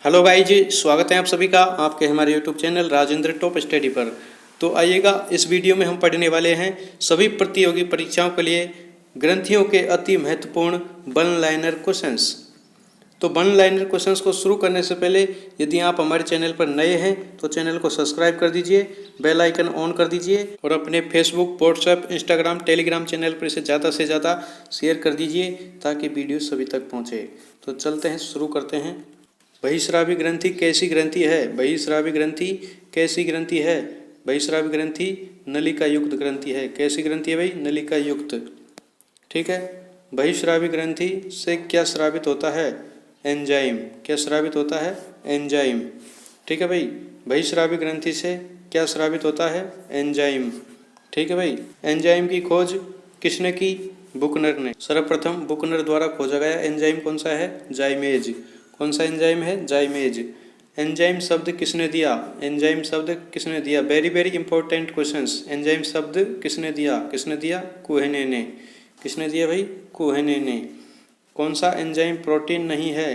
Hello guys जी, स्वागत है आप सभी का आपके हमारे YouTube channel Rajendra top study पर। तो आइएगा, इस वीडियो में हम पढ़ने वाले हैं सभी प्रतियोगी परीक्षाओं के लिए ग्रंथियों के अति महत्वपूर्ण वन लाइनर क्वेश्चंस। तो वन लाइनर क्वेश्चंस को शुरू करने से पहले यदि आप हमारे चैनल पर नए हैं तो चैनल को सब्सक्राइब कर दीजिए, बेल आइकन ऑन कर दीजिए और अपने Facebook, WhatsApp, Instagram, Telegram channel पर इसे ज़्यादा से ज़्यादा शेयर कर दीजिए ताकि वीडियो सभी तक पहुँचे। तो चलते हैं, शुरू करते हैं। बहिस्रावी ग्रंथि कैसी ग्रंथि है? बहिस्रावी ग्रंथि कैसी ग्रंथि है? बहिस्रावी ग्रंथि नलिका युक्त ग्रंथि है। कैसी ग्रंथि है भाई? नलिका युक्त। ठीक है। बहिस्रावी ग्रंथि से क्या स्रावित होता है? एंजाइम। क्या स्रावित होता है? एंजाइम। ठीक है भाई। बहिस्रावी ग्रंथि से क्या स्रावित होता है? एंजाइम। ठीक है भाई। एंजाइम की खोज किसने की? बुकनर ने। सर्वप्रथम बुकनर द्वारा खोजा गया एंजाइम कौन सा है? जाइमेज। कौन सा एंजाइम है? जाइमेज। एंजाइम शब्द किसने दिया? एंजाइम शब्द किसने दिया? Very very important questions. Enzyme शब्द किसने दिया? किसने दिया? कुहने ने। किसने दिया भाई? कुहने ने। कौन सा एंजाइम प्रोटीन नहीं है?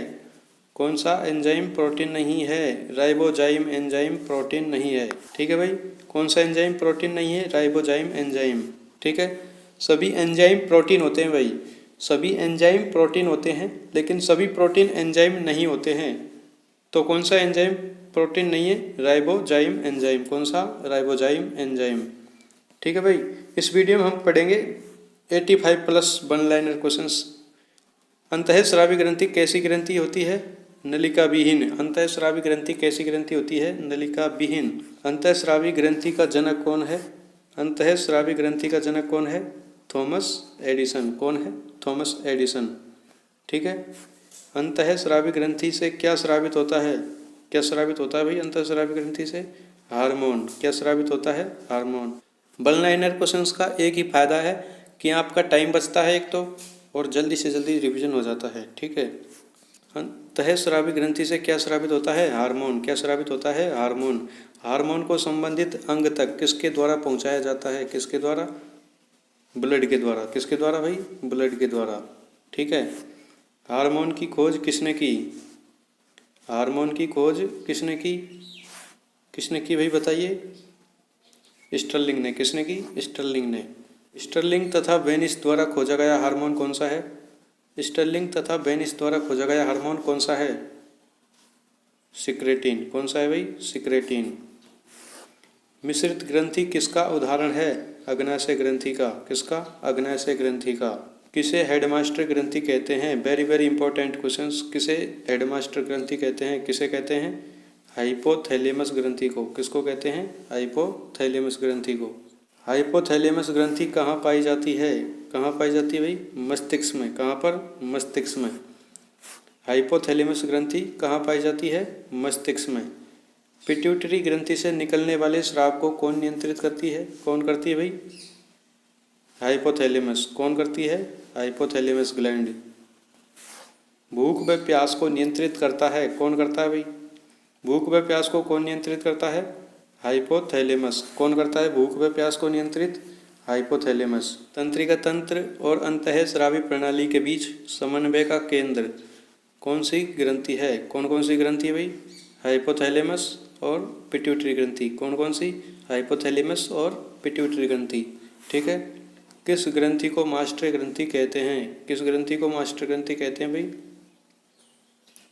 कौन सा एंजाइम प्रोटीन नहीं है? राइबोजाइम एंजाइम प्रोटीन नहीं है। ठीक है भाई। कौन सा एंजाइम प्रोटीन नहीं है? Ribozyme enzyme. ठीक है। सभी एंजाइम प्रोटीन होते हैं भाई, सभी एंजाइम प्रोटीन होते हैं, लेकिन सभी प्रोटीन एंजाइम नहीं होते हैं। तो कौन सा एंजाइम प्रोटीन नहीं है? Ribozyme enzyme. कौन सा? Ribozyme enzyme. ठीक है भाई। इस वीडियो में हम पढ़ेंगे 85+ वन लाइनर क्वेश्चंस। अंतःस्रावी ग्रंथि कैसी ग्रंथि होती है? नलिका विहीन। अंतःस्रावी ग्रंथि कैसी ग्रंथि होती है? नलिका विहीन। अंतःस्रावी ग्रंथि का जनक कौन है? अंतःस्रावी ग्रंथि का जनक कौन है? Thomas Edison. कौन है? Thomas Edison. ठीक है। अंतःस्रावी ग्रंथि से क्या स्रावित होता है? क्या स्रावित होता है भाई अंतःस्रावी ग्रंथि से? हार्मोन। क्या स्रावित होता है? हार्मोन। वन लाइनर क्वेश्चंस का एक ही फायदा है कि आपका टाइम बचता है एक तो, और जल्दी से जल्दी रिवीजन हो जाता है। ठीक है। अंतःस्रावी ग्रंथि से क्या स्रावित होता है? हार्मोन। क्या स्रावित होता है? हार्मोन। हार्मोन को संबंधित अंग तक किसके द्वारा पहुंचाया जाता है? किसके द्वारा? ब्लड के द्वारा। किसके द्वारा भाई? ब्लड के द्वारा। ठीक है। हार्मोन की खोज किसने की? हार्मोन की खोज किसने की? किसने की भाई बताइए? स्टर्लिंग ने। किसने की? स्टर्लिंग ने। स्टर्लिंग तथा बेनिस द्वारा खोजा गया हार्मोन कौन सा है? स्टर्लिंग तथा बेनिस द्वारा खोजा गया हार्मोन कौन सा है? सिक्रेटिन। कौन सा है भाई? सिक्रेटिन। मिश्रित ग्रंथि किसका उदाहरण है? अग्नाशय ग्रंथि का। किसका? अग्नाशय ग्रंथि का। किसे हेडमास्टर ग्रंथि कहते हैं? Very very important questions. किसे हेडमास्टर ग्रंथि कहते हैं? किसे कहते हैं? हाइपोथैलेमस ग्रंथि को। किसको कहते हैं? हाइपोथैलेमस ग्रंथि को। हाइपोथैलेमस ग्रंथि कहाँ पाई जाती है? कहाँ पाई जाती है भाई? मस्तिष्क में। कहाँ पर? मस्तिष्क में। हाइपोथैलेमस ग्रंथि कहाँ पाई जाती है? मस्तिष्क में। पिट्यूटरी ग्रंथि से निकलने वाले स्राव को कौन नियंत्रित करती है? कौन करती है भाई? हाइपोथैलेमस। कौन करती है? Hypothalamus gland. भूख व प्यास को नियंत्रित करता है। कौन करता है भाई? भूख व प्यास को कौन नियंत्रित करता है? हाइपोथैलेमस। कौन करता है भूख व प्यास को नियंत्रित? हाइपोथैलेमस। तंत्रिका तंत्र और अंतःस्रावी प्रणाली के बीच समन्वय का केंद्र कौन सी ग्रंथि है? कौन कौन सी ग्रंथि है भाई? हाइपोथैलेमस और पिट्यूटरी ग्रंथि। कौन कौन सी? हाइपोथैलेमस और पिट्यूटरी ग्रंथि। ठीक है। किस ग्रंथि को मास्टर ग्रंथि कहते हैं? किस ग्रंथि को मास्टर ग्रंथि कहते हैं भाई?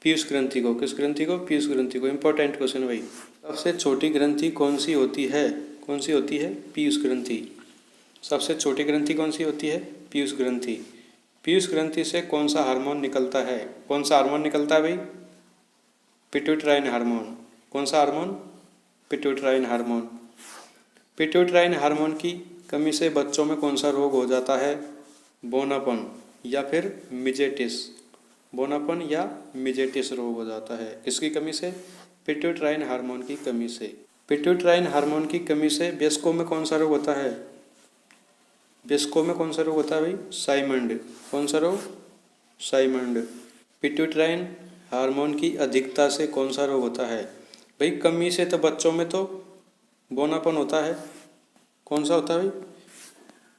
पीयूष ग्रंथि को। किस ग्रंथि को? पीयूष ग्रंथि को। इंपॉर्टेंट क्वेश्चन भाई। सबसे छोटी ग्रंथि कौन सी होती है? कौन सी होती है? पीयूष ग्रंथि। सबसे छोटी ग्रंथि कौन सी होती है? पीयूष ग्रंथि। पीयूष ग्रंथि से कौन सा हार्मोन निकलता है? कौन सा हार्मोन निकलता है भाई? पिट्यूटराइन हार्मोन। कौन सा हार्मोन? पिट्यूटराइन हार्मोन। पिट्यूटराइन हार्मोन की कमी से बच्चों में कौन सा रोग हो जाता है? बोनापन या फिर मिजेटिस। बोनापन या मिजेटिस रोग हो जाता है। किसकी कमी से? पिट्यूटराइन हार्मोन की कमी से। पिट्यूटराइन हार्मोन की कमी से वयस्कों में कौन सा रोग होता है? वयस्कों में कौन सा रोग होता है भाई? साइमंड। कौन सा रोग? साइमंड। पिट्यूटराइन हार्मोन की अधिकता से कौन सा रोग होता है? भाई कमी से तो बच्चों में तो बोनापन होता है। कौन सा होता है भाई?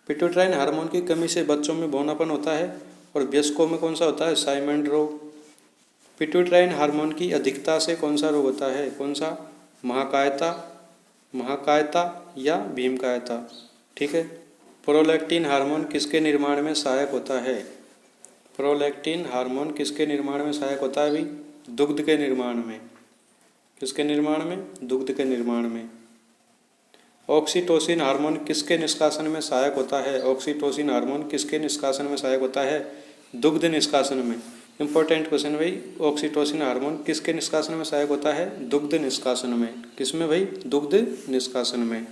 पिट्यूटराइन हार्मोन की कमी से बच्चों में बोनापन होता है, और वयस्कों में कौन सा होता है? साइमंड रोग। पिट्यूटाइन हार्मोन की अधिकता से कौन सा रोग होता है? कौन सा? महाकायता, महाकायता या भीमकायता। ठीक है। प्रोलैक्टिन हार्मोन किसके निर्माण में सहायक होता है? प्रोलैक्टिन हार्मोन किसके निर्माण में सहायक होता है भाई? दुग्ध के निर्माण में। किसके निर्माण में? दुग्ध के निर्माण में। ऑक्सीटोसिन हार्मोन किसके निष्कासन में सहायक होता है? ऑक्सीटोसिन हार्मोन किसके निष्कासन में सहायक होता है? दुग्ध निष्कासन में। इंपॉर्टेंट क्वेश्चन भाई, ऑक्सीटोसिन हार्मोन किसके निष्कासन में सहायक होता है? दुग्ध निष्कासन में। किसमें भाई? दुग्ध निष्कासन में।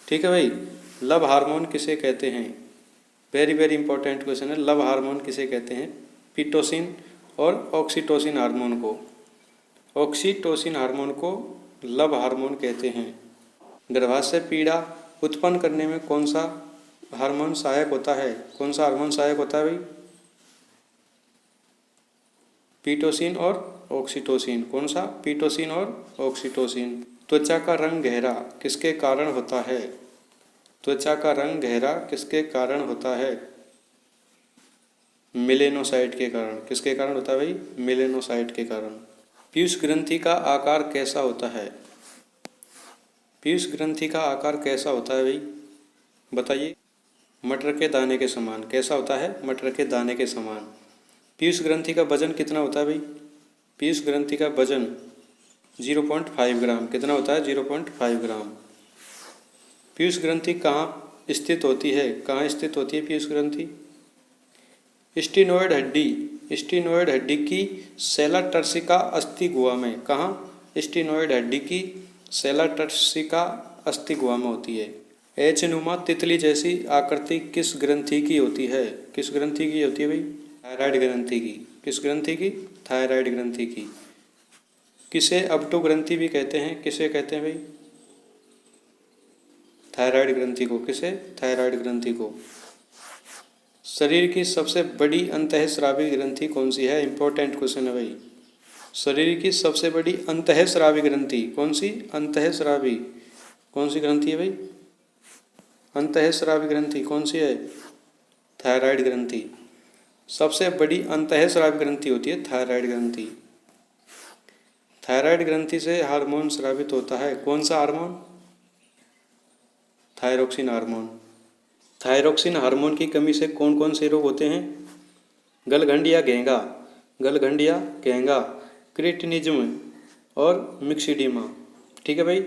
ठीक है भाई। लव हार्मोन किसे कहते हैं? वेरी वेरी इंपॉर्टेंट क्वेश्चन है। लव हार्मोन किसे कहते हैं? पिटोसिन और ऑक्सीटोसिन हार्मोन को, ऑक्सीटोसिन हार्मोन को लव हार्मोन कहते हैं। गर्भाशय पीड़ा उत्पन्न करने में कौन सा हार्मोन सहायक होता है? कौन सा हार्मोन सहायक होता है भाई? पिटोसिन और ऑक्सीटोसिन। कौन सा? पिटोसिन और ऑक्सीटोसिन। त्वचा का रंग गहरा किसके कारण होता है? त्वचा का रंग गहरा किसके कारण होता है? मेलेनोसाइट के कारण। किसके कारण होता है भाई? मेलेनोसाइट के कारण। पीयूष ग्रंथि का आकार कैसा होता है? पीयूष ग्रंथि का आकार कैसा होता है भाई? बताइए। मटर के दाने के समान। कैसा होता है? मटर के दाने के समान। पीयूष ग्रंथि का वजन कितना होता है भाई? पीयूष ग्रंथि का वजन 0.5 ग्राम। कितना होता है? 0.5 ग्राम। पीयूष ग्रंथि कहाँ स्थित होती है? कहाँ स्थित होती है पीयूष ग्रंथि? स्टीनोइड हड्डी, स्टीनोइड हड्डी की सेला टर्सिका अस्थि गुहा में। कहाँ? स्टीनोइड हड्डी की सेला टर्सिका अस्थि गुहा में होती है। एच नुमा तितली जैसी आकृति किस ग्रंथि की होती है? किस ग्रंथि की होती है भाई? थायराइड ग्रंथि की। किस ग्रंथि की? थायराइड ग्रंथि की। किसे अबटू ग्रंथि भी कहते हैं? किसे कहते हैं भाई? थायराइड ग्रंथि को। किसे? थायराइड ग्रंथि को। शरीर की सबसे बड़ी अंतःस्रावी ग्रंथि कौन सी है? इंपॉर्टेंट क्वेश्चन है भाई। शरीर की सबसे बड़ी अंतःस्रावी ग्रंथि कौन सी? अंतःस्रावी कौन सी ग्रंथि है भाई? अंतःस्रावी ग्रंथि कौन सी है? थायराइड ग्रंथि। सबसे बड़ी अंतःस्रावी ग्रंथि होती है थायराइड ग्रंथि। थायराइड ग्रंथि से हार्मोन स्रावित होता है। कौन सा hormone? Thyroxine hormone. Thyroxine hormone की कमी से कौन कौन से रोग होते हैं? गलघंड या घेंगा, गलघंड या घेंगा, क्रिटिनिज्म और मिक्सिडीमा। ठीक है भाई।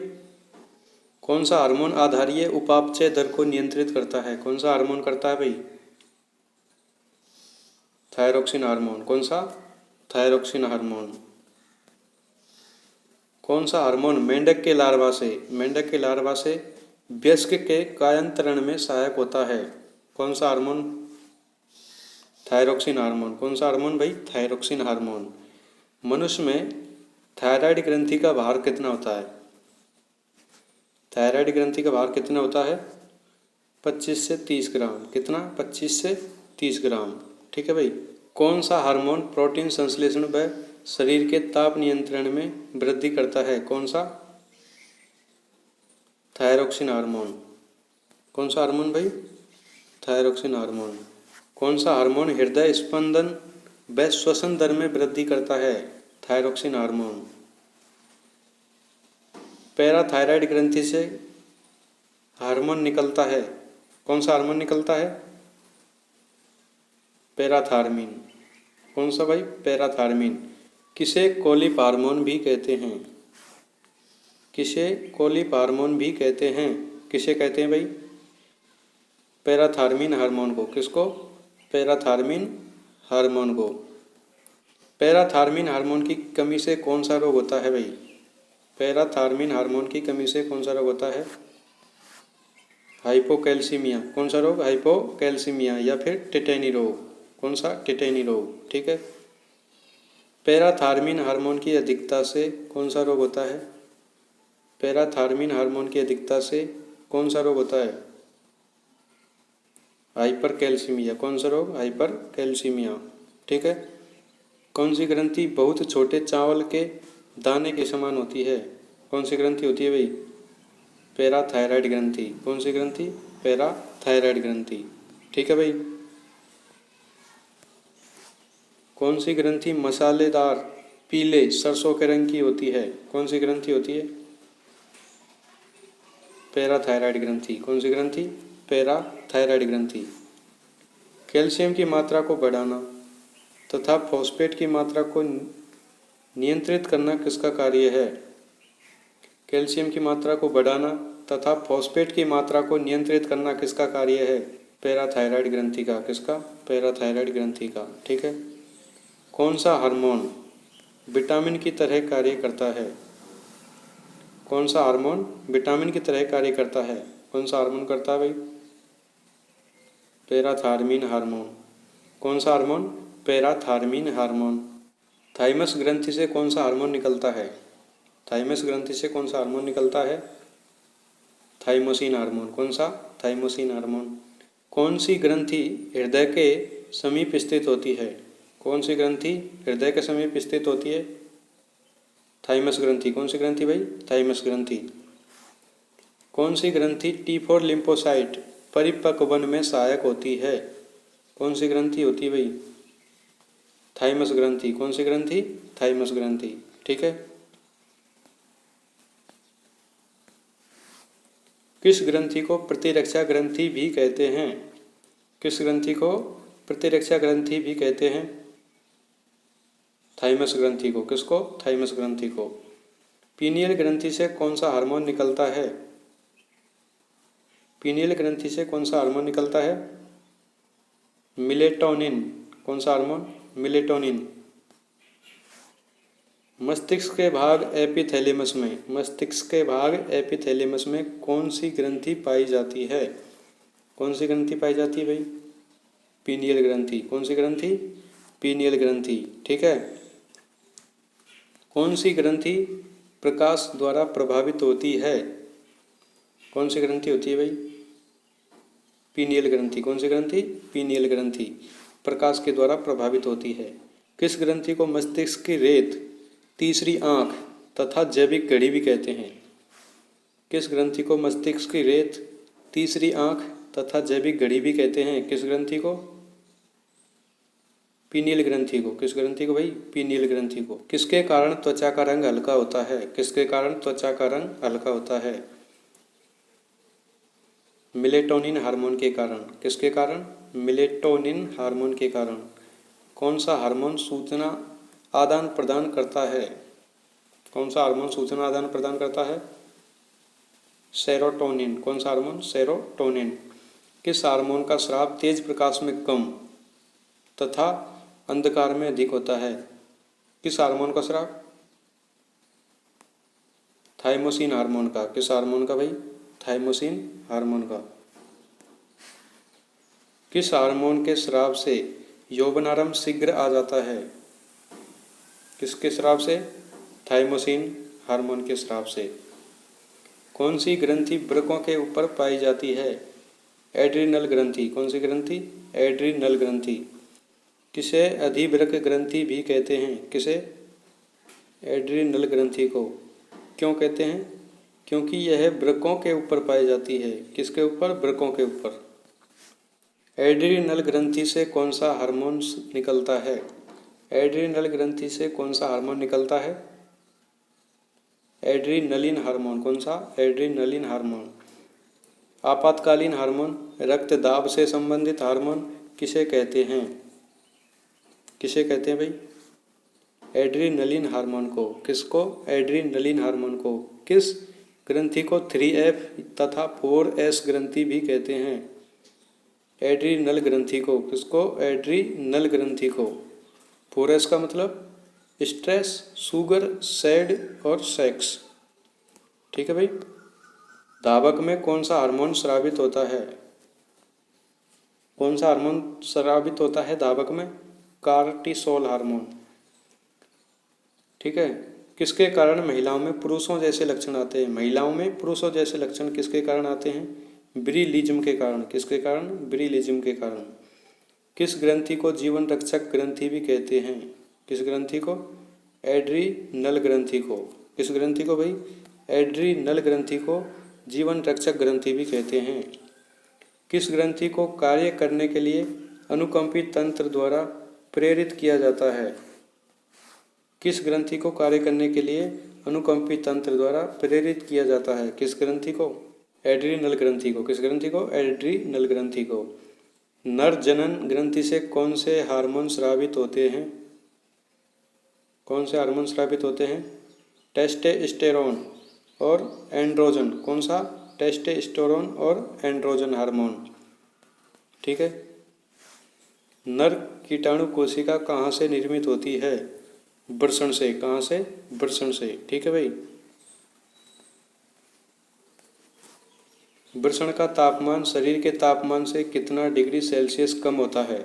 कौन सा हार्मोन आधारीय उपापचय दर को नियंत्रित करता है? कौन सा हार्मोन करता है भाई? Thyroxine hormone. कौन सा? Thyroxine hormone. कौन सा हार्मोन मेंढक के लार्वा से, मेंढक के लार्वा से वयस्क के कायांतरण में सहायक होता है? कौन सा हार्मोन? Thyroxine hormone. कौन सा हार्मोन भाई? Thyroxine hormone. मनुष्य में थायराइड ग्रंथि का भार कितना होता है? थायराइड ग्रंथि का भार कितना होता है? 25 से 30 ग्राम। कितना? 25 से 30 ग्राम। ठीक है भाई। कौन सा हार्मोन प्रोटीन संश्लेषण व शरीर के ताप नियंत्रण में वृद्धि करता है? कौन सा? Thyroxine hormone. कौन सा हार्मोन भाई? Thyroxine hormone. कौन सा हार्मोन हृदय स्पंदन व श्वसन दर में वृद्धि करता है? Thyroxine hormone. पैराथायराइड ग्रंथि से हार्मोन निकलता है। कौन सा हार्मोन निकलता है? पैराथार्मिन। कौन सा भाई? पैराथार्मिन। किसे कोलिप हार्मोन भी कहते हैं? किसे कोलिप हार्मोन भी कहते हैं? किसे कहते हैं भाई? पैराथार्मिन हार्मोन को। किसको? पैराथार्मिन हार्मोन को। पैराथार्मिन हार्मोन की कमी से कौन सा रोग होता है भाई? पैराथार्मिन हार्मोन की कमी से कौन सा रोग होता है? हाइपोकैल्सीमिया। कौन सा रोग? हाइपोकैल्सीमिया या फिर टिटेनी रोग। कौन सा? टिटेनी रोग। ठीक है। पैराथार्मिन हार्मोन की अधिकता से कौन सा रोग होता है? पैराथार्मिन हार्मोन की अधिकता से कौन सा रोग होता है? हाइपरकैल्सीमिया। कौन सा रोग? हाइपरकैल्सीमिया। ठीक है। कौन सी ग्रंथि बहुत छोटे चावल के दाने के समान होती है? कौन सी ग्रंथि होती है भाई? पैराथायराइड ग्रंथि। कौन सी ग्रंथि? पैराथायराइड ग्रंथि। ठीक है भाई। कौन सी ग्रंथि मसालेदार पीले सरसों के रंग की होती है? कौन सी ग्रंथि होती है? पैराथायराइड ग्रंथि। कौन सी ग्रंथि? पैराथायराइड ग्रंथि। कैल्शियम की मात्रा को बढ़ाना तथा फॉस्फेट की मात्रा को नियंत्रित करना किसका कार्य है? कैल्शियम की मात्रा को बढ़ाना तथा फॉस्फेट की मात्रा को नियंत्रित करना किसका कार्य है? पैराथायराइड ग्रंथि का। किसका? पैराथायराइड ग्रंथि का। ठीक है। कौन सा हार्मोन विटामिन की तरह कार्य करता है? कौन सा हार्मोन विटामिन की तरह कार्य करता है? कौन सा हार्मोन करता है भाई? पैराथायरमिन हार्मोन। कौन सा हार्मोन? पैराथायरमिन हार्मोन। थाइमस ग्रंथि से कौन सा हार्मोन निकलता है? थाइमस ग्रंथि से कौन सा हार्मोन निकलता है? Thymosin hormone. कौन सा? Thymosin hormone. कौन सी ग्रंथि हृदय के समीप स्थित होती है? कौन सी ग्रंथि हृदय के समीप स्थित होती है? थाइमस ग्रंथि। कौन सी ग्रंथि भाई? थाइमस ग्रंथि। कौन सी ग्रंथि T4 लिम्फोसाइट परिपक्वन में सहायक होती है? कौन सी ग्रंथि होती है भाई? थाइमस ग्रंथि। कौन सी ग्रंथि? थाइमस ग्रंथि। ठीक है। किस ग्रंथि को प्रतिरक्षा ग्रंथि भी कहते हैं? किस ग्रंथि को प्रतिरक्षा ग्रंथि भी कहते हैं? थाइमस ग्रंथि को। किसको? थाइमस ग्रंथि को। पीनियल ग्रंथि से कौन सा हार्मोन निकलता है? पीनियल ग्रंथि से कौन सा हार्मोन निकलता है? मिलेटोनिन। कौन सा हार्मोन? मिलेटोनिन। मस्तिष्क के भाग एपिथैलेमस में, मस्तिष्क के भाग एपिथैलेमस में कौन सी ग्रंथि पाई जाती है? कौन सी ग्रंथि पाई जाती है भाई? पीनियल ग्रंथि। कौन सी ग्रंथि? पीनियल ग्रंथि। ठीक है। कौन सी ग्रंथि प्रकाश द्वारा प्रभावित होती है? कौन सी ग्रंथि होती है भाई? पीनियल ग्रंथि। कौन सी ग्रंथि? पीनियल ग्रंथि प्रकाश के द्वारा प्रभावित होती है। किस ग्रंथि को मस्तिष्क की रेत, तीसरी आंख तथा जैविक घड़ी भी कहते हैं? किस ग्रंथि को मस्तिष्क की रेत, तीसरी आंख तथा जैविक घड़ी भी कहते हैं? किस ग्रंथि को? पीनियल ग्रंथि को। किस ग्रंथि को भाई? पीनियल ग्रंथि को। किसके कारण त्वचा का रंग हल्का होता है? किसके कारण त्वचा का रंग हल्का होता है? मिलेटोनिन हार्मोन के कारण। किसके कारण? मिलेटोनिन हार्मोन के कारण। कौन सा हार्मोन सूचना आदान प्रदान करता है? कौन सा हार्मोन सूचना आदान प्रदान करता है? सेरोटोनिन। कौन सा हार्मोन? सेरोटोनिन। किस हार्मोन का स्राव तेज प्रकाश में कम तथा अंधकार में अधिक होता है? किस हार्मोन का स्राव? थाइमोसिन हार्मोन का। किस हार्मोन का भाई? थाइमोसिन हार्मोन का। किस हार्मोन के स्राव से यौवनारंभ शीघ्र आ जाता है? किसके स्राव से? थाइमोसिन हार्मोन के स्राव से। कौन सी ग्रंथि वृक्कों के ऊपर पाई जाती है? एड्रिनल ग्रंथि। कौन सी ग्रंथि? एड्रिनल ग्रंथि। किसे अधिवृक्क ग्रंथि भी कहते हैं? किसे? एड्रिनल ग्रंथि को। क्यों कहते हैं? क्योंकि यह वृक्कों के ऊपर पाई जाती है। किसके ऊपर? वृक्कों के ऊपर। एड्रिनल ग्रंथि से कौन सा हार्मोन निकलता है? एड्रिनल ग्रंथि से कौन सा हार्मोन निकलता है? Adrenaline hormone. कौन सा? Adrenaline hormone. आपातकालीन हार्मोन, रक्तदाब से संबंधित हार्मोन किसे कहते हैं? किसे कहते हैं भाई? एड्रीनलिन हार्मोन को। किसको? एड्रीनलिन हार्मोन को। किस ग्रंथि को 3F तथा 4S ग्रंथि भी कहते हैं? एड्रीनल ग्रंथि को। किसको? एड्रीनल ग्रंथि को। 4S का मतलब स्ट्रेस, शुगर, सैड और सेक्स। ठीक है भाई। धावक में कौन सा हार्मोन स्रावित होता है? कौन सा हार्मोन स्रावित होता है धावक में? Cortisol hormone. ठीक है। किसके कारण महिलाओं में पुरुषों जैसे लक्षण आते हैं? महिलाओं में पुरुषों जैसे लक्षण किसके कारण आते हैं? विरिलिज्म के कारण। किसके कारण? विरिलिज्म के कारण। किस ग्रंथि को जीवन रक्षक ग्रंथि भी कहते हैं? किस ग्रंथि को? एड्रीनल ग्रंथि को। किस ग्रंथि को भाई? एड्रीनल ग्रंथि को जीवन रक्षक ग्रंथि भी कहते हैं। किस ग्रंथि को कार्य करने के लिए अनुकंपी तंत्र द्वारा प्रेरित किया जाता है? किस ग्रंथि को कार्य करने के लिए अनुकंपी तंत्र द्वारा प्रेरित किया जाता है? किस ग्रंथि को? एड्रीनल ग्रंथि को। किस ग्रंथि को? एड्रीनल ग्रंथि को। नर जनन ग्रंथि से कौन से हार्मोन स्रावित होते हैं? कौन से हार्मोन स्रावित होते हैं? टेस्टोस्टेरोन और एंड्रोजन। कौन सा? टेस्टोस्टेरोन और एंड्रोजन हार्मोन। ठीक है। नर कीटाणु कोशिका कहाँ से निर्मित होती है? वृषण से। कहाँ से? वृषण से। ठीक है भाई। वृषण का तापमान शरीर के तापमान से कितना डिग्री सेल्सियस कम होता है?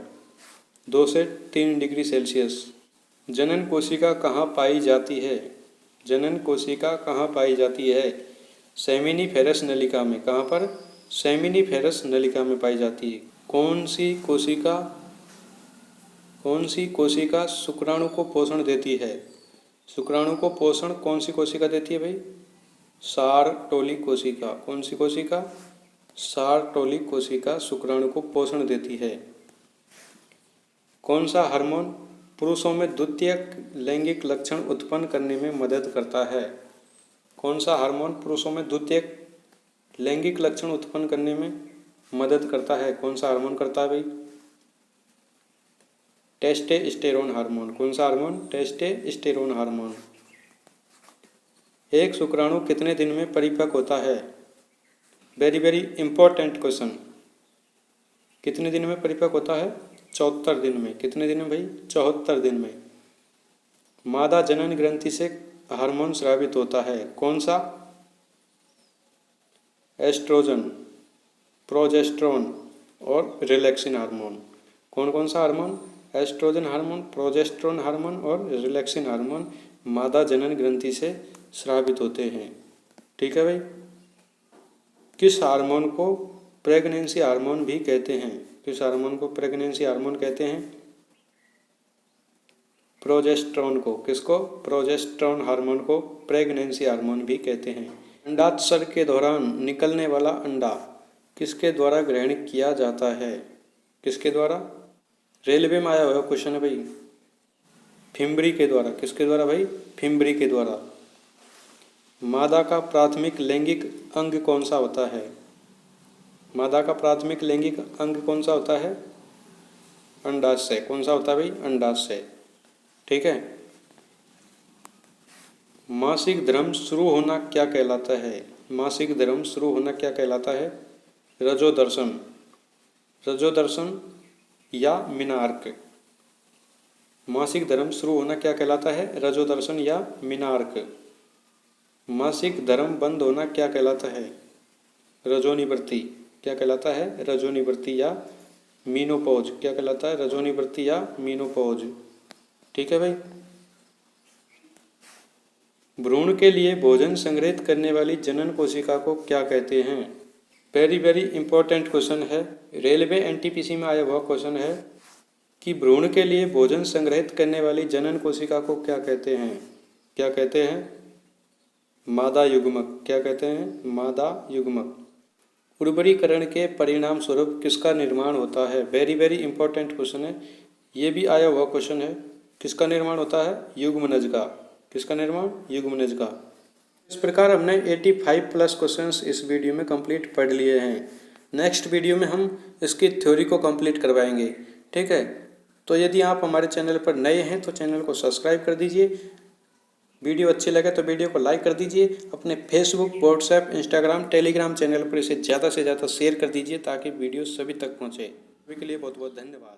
2 से 3 डिग्री सेल्सियस। जनन कोशिका कहाँ पाई जाती है? जनन कोशिका कहाँ पाई जाती है? सेमिनिफेरस नलिका में। कहाँ पर? सेमिनिफेरस नलिका में पाई जाती है। कौन सी कोशिका शुक्राणु को पोषण देती है? शुक्राणु को पोषण कौन सी कोशिका देती है भाई? सारटोली कोशिका। कौन सी कोशिका? सारटोली कोशिका शुक्राणु को पोषण देती है। कौन सा हार्मोन पुरुषों में द्वितीयक लैंगिक लक्षण उत्पन्न करने में मदद करता है? कौन सा हार्मोन पुरुषों में द्वितीयक लैंगिक लक्षण उत्पन्न करने में मदद करता है? कौन सा हार्मोन करता है भाई? Testosterone hormone. कौन सा हार्मोन? Testosterone hormone. एक शुक्राणु कितने दिन में परिपक्व होता है? Very very important question. कितने दिन में परिपक्व होता है? 74 दिन में। कितने दिन में भाई? 74 दिन में। मादा जनन ग्रंथि से हार्मोन स्रावित होता है। कौन सा? एस्ट्रोजन, प्रोजेस्टेरोन और रिलैक्सिन हार्मोन। कौन कौन सा hormone? Estrogen hormone, progesterone hormone और रिलैक्सिन हार्मोन मादा जनन ग्रंथि से स्रावित होते हैं। ठीक है भाई। किस हार्मोन को प्रेगनेंसी हार्मोन भी कहते हैं? किस हार्मोन को प्रेगनेंसी हार्मोन कहते हैं? प्रोजेस्टेरोन को। किसको? प्रोजेस्टेरोन हार्मोन को प्रेगनेंसी हार्मोन भी कहते हैं। अंडाक्षर के दौरान निकलने वाला अंडा किसके द्वारा ग्रहण किया जाता है? किसके द्वारा? रेलवे में आया हुआ क्वेश्चन है भाई। फिम्बरी के द्वारा। किसके द्वारा भाई? फिम्बरी के द्वारा। मादा का प्राथमिक लैंगिक अंग कौन सा होता है? मादा का प्राथमिक लैंगिक अंग कौन सा होता है? अंडाशय। कौन सा होता है भाई? अंडाशय। ठीक है। मासिक धर्म शुरू होना क्या कहलाता है? मासिक धर्म शुरू होना क्या कहलाता है? रजोदर्शन। रजोदर्शन या मीनार्क। मासिक धर्म शुरू होना क्या कहलाता है? रजोदर्शन या मीनार्क। मासिक धर्म बंद होना क्या कहलाता है? रजोनिवृत्ति। क्या कहलाता है? रजोनिवृत्ति या मीनोपॉज। क्या कहलाता है? रजोनिवृत्ति या मीनोपॉज। ठीक है भाई। भ्रूण के लिए भोजन संग्रहित करने वाली जनन कोशिका को क्या कहते हैं? वेरी वेरी इंपॉर्टेंट क्वेश्चन है। रेलवे एनटीपीसी में आया हुआ क्वेश्चन है कि भ्रूण के लिए भोजन संग्रहित करने वाली जनन कोशिका को क्या कहते हैं? क्या कहते हैं? मादा युग्मक। क्या कहते हैं? मादा युग्मक। उर्वरीकरण के परिणाम स्वरूप किसका निर्माण होता है? वेरी वेरी इंपॉर्टेंट क्वेश्चन है। ये भी आया हुआ क्वेश्चन है। किसका निर्माण होता है? युग्मनज का। किसका निर्माण? युग्मनज का। इस प्रकार हमने 85 प्लस क्वेश्चंस इस वीडियो में कंप्लीट पढ़ लिए हैं। नेक्स्ट वीडियो में हम इसकी थ्योरी को कंप्लीट करवाएंगे। ठीक है। तो यदि आप हमारे चैनल पर नए हैं तो चैनल को सब्सक्राइब कर दीजिए। वीडियो अच्छी लगे तो वीडियो को लाइक कर दीजिए। अपने Facebook, WhatsApp, Instagram, Telegram channel पर इसे ज़्यादा से ज़्यादा शेयर कर दीजिए ताकि वीडियो सभी तक पहुँचे। सभी के लिए बहुत बहुत धन्यवाद।